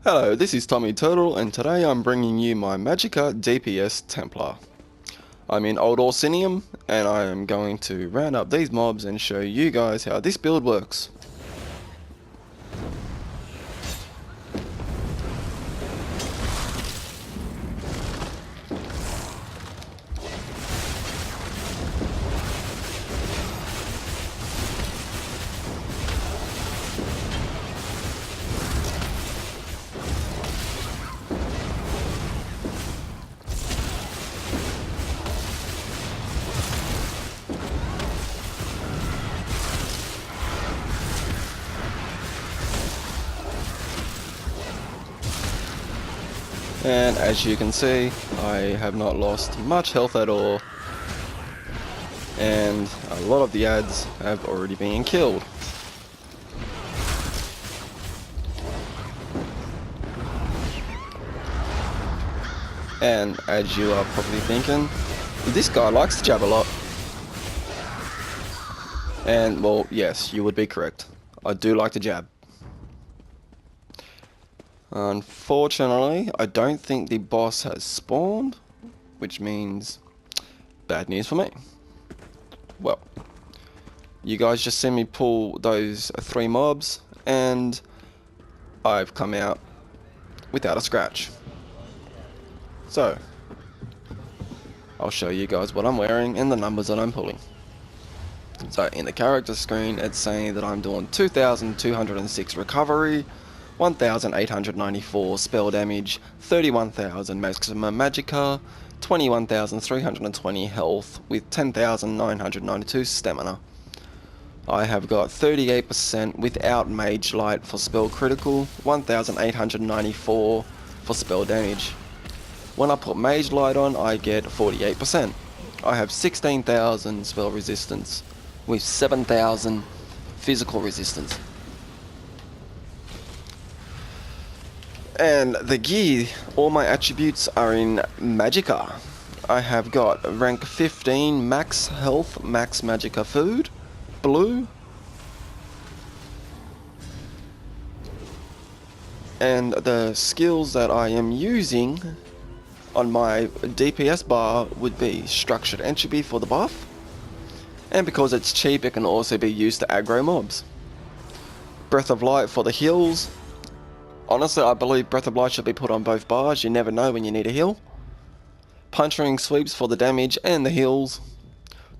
Hello, this is Tommy Turtle, and today I'm bringing you my Magicka DPS Templar. I'm in Old Orsinium, and I am going to round up these mobs and show you guys how this build works. And as you can see, I have not lost much health at all, and a lot of the ads have already been killed. And as you are probably thinking, this guy likes to jab a lot. And well, yes, you would be correct. I do like to jab. Unfortunately, I don't think the boss has spawned, which means bad news for me. Well, you guys just see me pull those 3 mobs, and I've come out without a scratch. So, I'll show you guys what I'm wearing and the numbers that I'm pulling. So, in the character screen, it's saying that I'm doing 2,206 recovery, 1,894 spell damage, 31,000 maximum magicka, 21,320 health with 10,992 stamina. I have got 38% without mage light for spell critical, 1,894 for spell damage. When I put mage light on, I get 48%. I have 16,000 spell resistance with 7,000 physical resistance. And the gear, all my attributes are in Magicka. I have got rank 15 max health, max Magicka food, blue. And the skills that I am using on my DPS bar would be structured entropy for the buff. And because it's cheap, it can also be used to aggro mobs. Breath of light for the heals. Honestly, I believe Breath of Light should be put on both bars, you never know when you need a heal. Puncturing sweeps for the damage and the heals.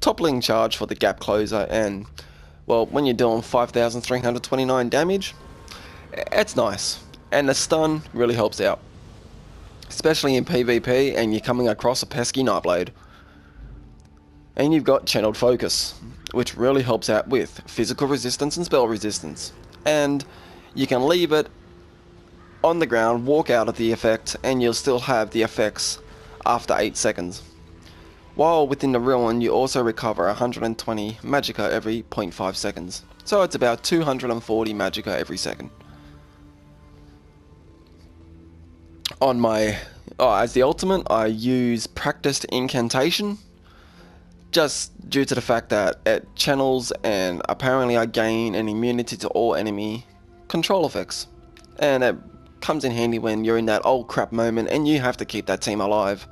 Toppling charge for the gap closer, and, well, when you're doing 5,329 damage, it's nice. And the stun really helps out. Especially in PvP and you're coming across a pesky Nightblade. And you've got channeled focus, which really helps out with physical resistance and spell resistance. And you can leave it on the ground, walk out of the effect, and you'll still have the effects after 8 seconds. While within the ruin, you also recover 120 magicka every 0.5 seconds. So it's about 240 magicka every second. On my, as the ultimate, I use practiced incantation, just due to the fact that it channels, and apparently I gain an immunity to all enemy control effects. And it comes in handy when you're in that old crap moment and you have to keep that team alive.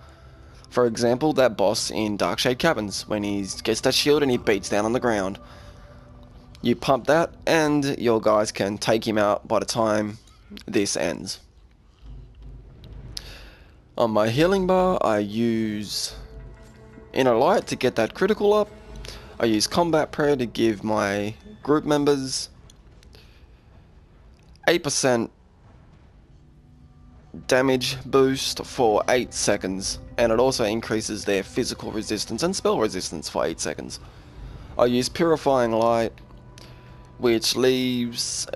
For example, that boss in Darkshade Caverns, when he gets that shield and he beats down on the ground. You pump that and your guys can take him out by the time this ends. On my healing bar, I use Inner Light to get that critical up. I use Combat Prayer to give my group members 8% damage boost for 8 seconds, and it also increases their physical resistance and spell resistance for 8 seconds. I use Purifying Light, which leaves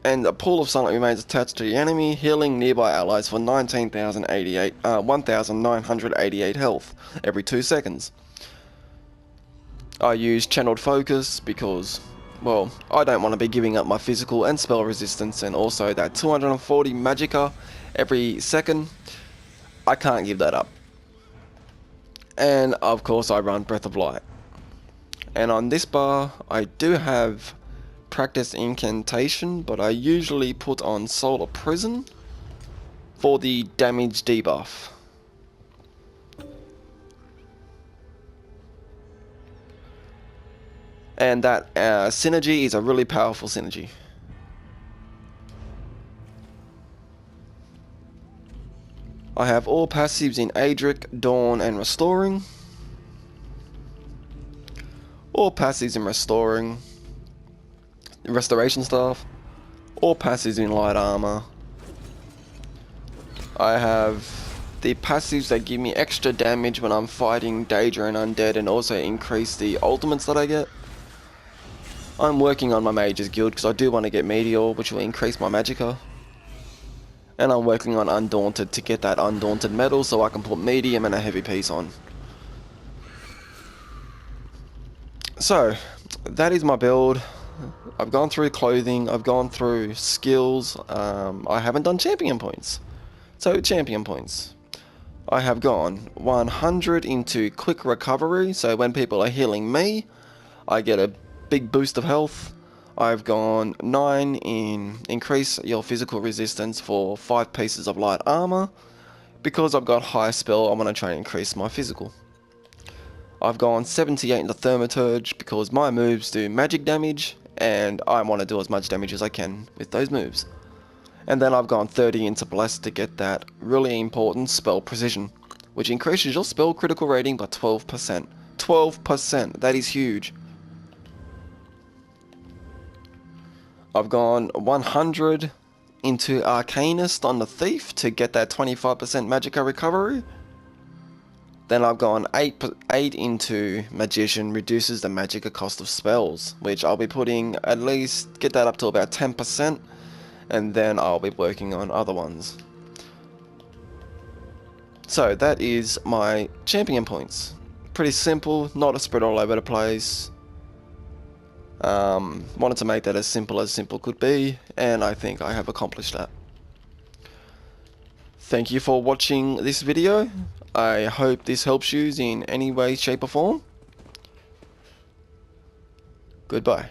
and a pool of sunlight remains attached to the enemy, healing nearby allies for 1,988 health every 2 seconds. I use Channeled Focus because, well, I don't want to be giving up my physical and spell resistance, and also that 240 magicka every second. I can't give that up. And of course I run Breath of Light. And on this bar I do have practice incantation, but I usually put on Solar Prison for the damage debuff. And that synergy is a really powerful synergy. I have all passives in Adric, Dawn, and Restoring. All passives in Restoration Staff. All passives in Light Armor. I have the passives that give me extra damage when I'm fighting Daedra and Undead, and also increase the ultimates that I get. I'm working on my Mages Guild because I do want to get Meteor, which will increase my Magicka. And I'm working on Undaunted to get that Undaunted medal so I can put medium and a heavy piece on. So, that is my build. I've gone through clothing, I've gone through skills, I haven't done champion points. So, champion points. I have gone 100 into quick recovery, so when people are healing me, I get a big boost of health. I've gone 9 in increase your physical resistance for 5 pieces of light armor. Because I've got high spell, I'm going to try and increase my physical. I've gone 78 into Thaumaturge because my moves do magic damage, and I want to do as much damage as I can with those moves. And then I've gone 30 into Bless to get that really important spell precision, which increases your spell critical rating by 12%. 12%, that is huge. I've gone 100 into Arcanist on the Thief to get that 25% Magicka recovery. Then I've gone 8 into Magician, reduces the Magicka cost of spells, which I'll be putting at least, get that up to about 10%, and then I'll be working on other ones. So that is my champion points. Pretty simple, not a spread all over the place. Wanted to make that as simple could be, and I think I have accomplished that. Thank you for watching this video. I hope this helps you in any way, shape or form. Goodbye.